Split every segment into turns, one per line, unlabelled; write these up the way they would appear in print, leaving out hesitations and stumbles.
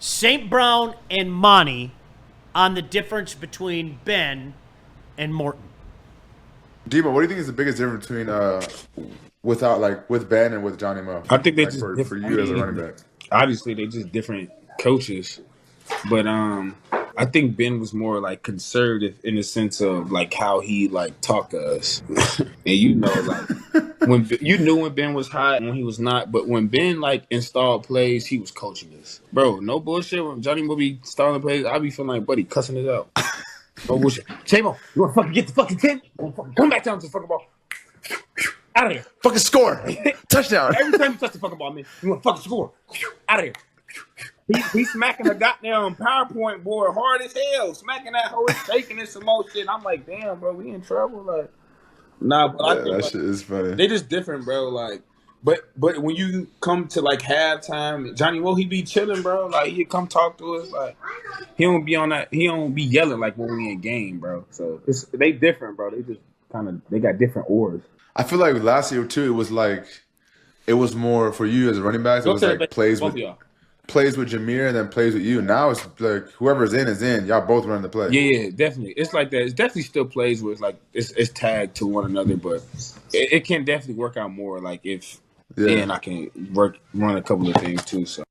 St. Brown and Monty on the difference between Ben and Morton.
Debo, what do you think is the biggest difference between with Ben and with Johnny Mo?
I think they
like
just
for you as a running back.
Obviously, they just different coaches, but I think Ben was more like conservative in the sense of like how he like talked to us, and like when you knew when Ben was hot and when he was not, but when Ben like installed plays, he was coaching us, bro. No bullshit. When Johnny Mo be installing plays, I be feeling like buddy cussing us out. No bullshit. Chamo, you want to fucking get the fucking 10? Come back down to the fucking ball. Out of here.
Fucking score. Touchdown.
Every time you touch the fucking ball, man, you want to fucking score. Out of here. He's smacking the goddamn PowerPoint board hard as hell. Smacking that whole shaking and some more shit. I'm like, damn, bro, we in trouble. Like, nah, but I think
that shit is funny.
They just different, bro. Like, but when you come to like halftime, Johnny Mo, he be chilling, bro. Like, he come talk to us. Like, he don't be on that. He don't be yelling like when we in game, bro. So they different, bro. They just they got different oars.
I feel like last year too, it was more for you as a running back. It was like plays with Jameer and then plays with you. Now it's like whoever's in is in. Y'all both run the play.
Yeah, definitely. It's like that. It's definitely still plays where it's like it's tagged to one another, but it can definitely work out more. Like if and I can run a couple of things too. So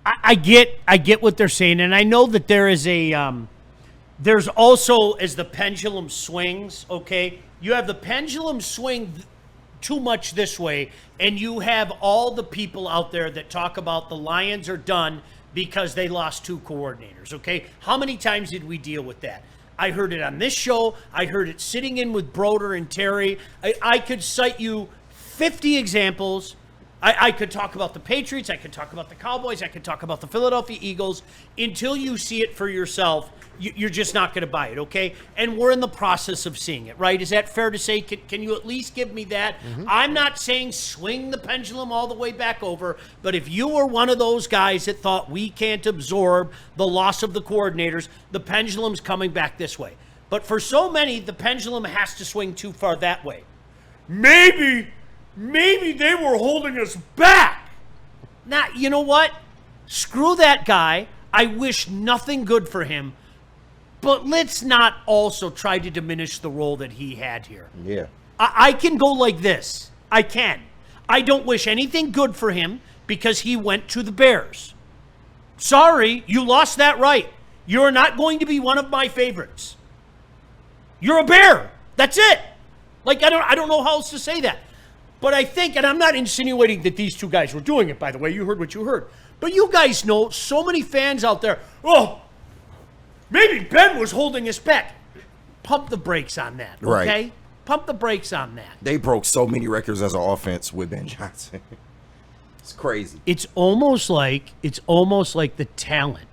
I get what they're saying, and I know that there is there's also as the pendulum swings. Okay. You have the pendulum swing too much this way, and you have all the people out there that talk about the Lions are done because they lost 2 coordinators, okay? How many times did we deal with that? I heard it on this show. I heard it sitting in with Broder and Terry. I could cite you 50 examples. I could talk about the Patriots. I could talk about the Cowboys. I could talk about the Philadelphia Eagles. Until you see it for yourself, you're just not going to buy it, okay? And we're in the process of seeing it, right? Is that fair to say? Can you at least give me that? Mm-hmm. I'm not saying swing the pendulum all the way back over, but if you were one of those guys that thought we can't absorb the loss of the coordinators, the pendulum's coming back this way. But for so many, the pendulum has to swing too far that way. Maybe they were holding us back. Now, you know what? Screw that guy. I wish nothing good for him. But let's not also try to diminish the role that he had here.
Yeah.
I can go like this. I can. I don't wish anything good for him because he went to the Bears. Sorry, you lost that right. You're not going to be one of my favorites. You're a Bear. That's it. Like, I don't know how else to say that. But I think, and I'm not insinuating that these two guys were doing it, by the way. You heard what you heard. But you guys know, so many fans out there, oh, maybe Ben was holding us back. Pump the brakes on that, okay?
Right.
Pump the brakes on that.
They broke so many records as an offense with Ben Johnson. It's crazy.
It's almost like the talent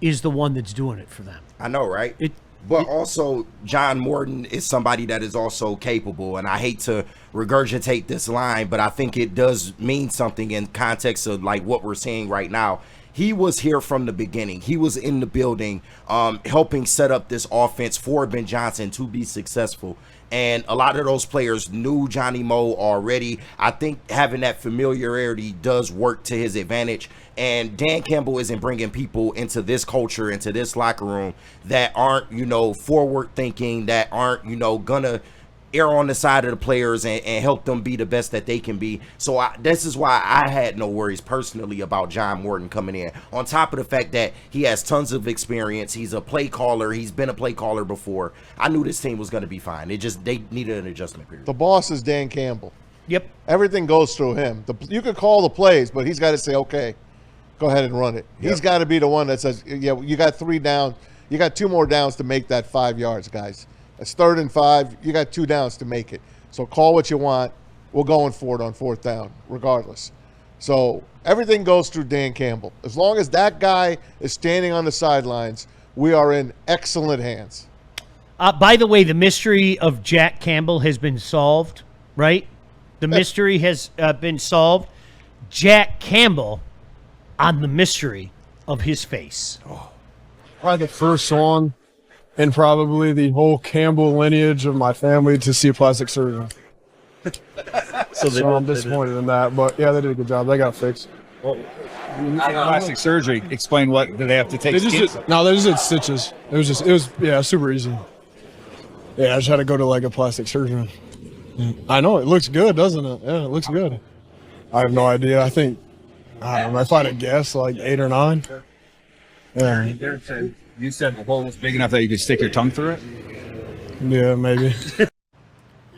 is the one that's doing it for them.
I know, right? But also, John Morton is somebody that is also capable, and I hate to regurgitate this line, but I think it does mean something in context of like what we're seeing right now. He was here from the beginning. He was in the building, helping set up this offense for Ben Johnson to be successful. And a lot of those players knew Johnny Mo already. I think having that familiarity does work to his advantage. And Dan Campbell isn't bringing people into this culture, into this locker room that aren't, forward thinking, that aren't, gonna err on the side of the players and help them be the best that they can be. So this is why I had no worries personally about John Morton coming in. On top of the fact that he has tons of experience. He's a play caller. He's been a play caller before. I knew this team was going to be fine. They needed an adjustment period.
The boss is Dan Campbell.
Yep.
Everything goes through him. You could call the plays, but he's got to say, okay, go ahead and run it. Yep. He's got to be the one that says, yeah, you got 3 down. You got 2 more downs to make that 5 yards, guys. It's 3rd and 5. You got 2 downs to make it. So call what you want. We're going for it on 4th down, regardless. So everything goes through Dan Campbell. As long as that guy is standing on the sidelines, we are in excellent hands.
By the way, the mystery of Jack Campbell has been solved, right? The mystery has been solved. Jack Campbell on the mystery of his face.
Oh. Probably the first song and probably the whole Campbell lineage of my family to see a plastic surgeon. So I'm disappointed in that, but yeah, they did a good job. They got fixed.
Well, Plastic surgery. Explain what do they have to take?
They just did stitches. It was super easy. Yeah, I just had to go to like a plastic surgeon. I know it looks good, doesn't it? Yeah, it looks good. I have no idea. I don't know if I had to guess, like 8 or 9. Yeah.
You said the hole was big enough that you could stick your tongue through it?
Yeah, maybe.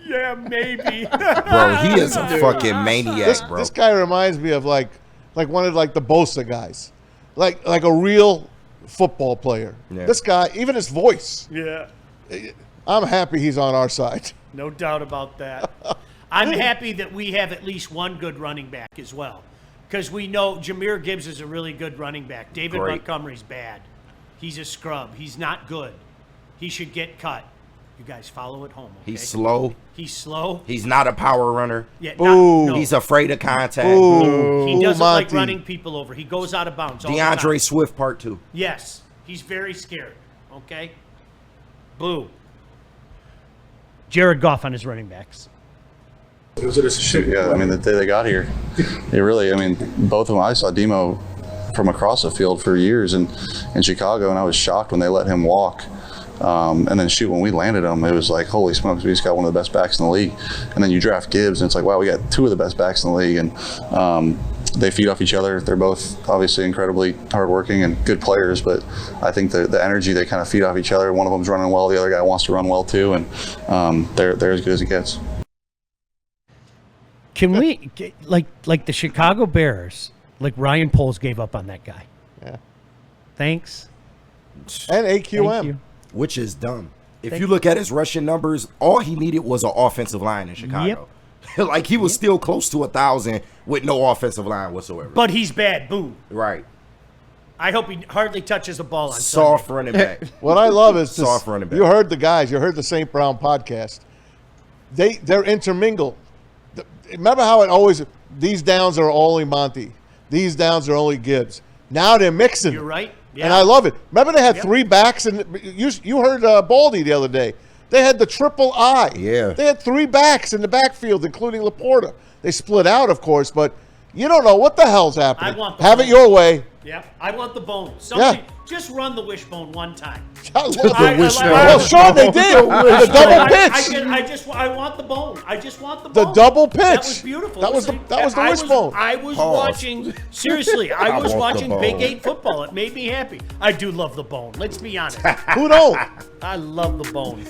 Yeah, maybe.
Bro, he is a fucking maniac, bro.
This guy reminds me of like one of like the Bosa guys, like a real football player.
Yeah.
This guy, even his voice.
Yeah,
I'm happy he's on our side.
no doubt about that. I'm happy that we have at least one good running back as well, because we know Jahmyr Gibbs is a really good running back. David Montgomery's bad. He's a scrub. He's not good. He should get cut. You guys follow at home. Okay?
He's slow.
He's slow.
He's not a power runner.
Yeah,
Boo.
He's afraid of contact.
Ooh.
He doesn't like
Monty.
running people over. He goes out of bounds all the
DeAndre
time.
Swift part 2.
Yes, he's very scared. Okay? Boo. Jared Goff on his running backs.
Yeah, I mean, the day they got here, both of them, I saw Demo from across the field for years in Chicago, and I was shocked when they let him walk. And then when we landed him, it was like, holy smokes, we just got one of the best backs in the league. And then you draft Gibbs, and it's like, wow, we got 2 of the best backs in the league. And they feed off each other. They're both obviously incredibly hardworking and good players, but I think the energy, they kind of feed off each other. One of them's running well, the other guy wants to run well too, and they're as good as it gets.
Can we, like the Chicago Bears, like Ryan Poles gave up on that guy.
Yeah.
Thanks.
And AQM.
Thank you.
Which is dumb. If you look at his rushing numbers, all he needed was an offensive line in Chicago. Yep. Like, he was still close to 1,000 with no offensive line whatsoever.
But he's bad. Boom.
Right.
I hope he hardly touches the ball on
Soft
Sunday.
running back.
What I love is
Soft running back.
You heard the guys. You heard the St. Brown podcast. They're intermingled. Remember how it always, these downs are only Monty. These downs are only Gibbs. Now they're mixing.
You're right. Yeah.
And I love it. Remember they had 3 backs, and you heard Baldy the other day. They had the triple I.
Yeah.
They had 3 backs in the backfield, including Laporta. They split out, of course, but you don't know what the hell's happening.
I want the
Have
bone.
it your way.
Yeah, I want the bone. Somebody just run the wishbone one time.
Well, sure they did. The double pitch.
I want the bone. I just want the
The
bone.
double pitch.
That was beautiful.
That was the
I
wishbone.
I was watching. Seriously, I was watching Big 8 football. It made me happy. I do love the bone. Let's be honest.
Who don't?
I love the bone.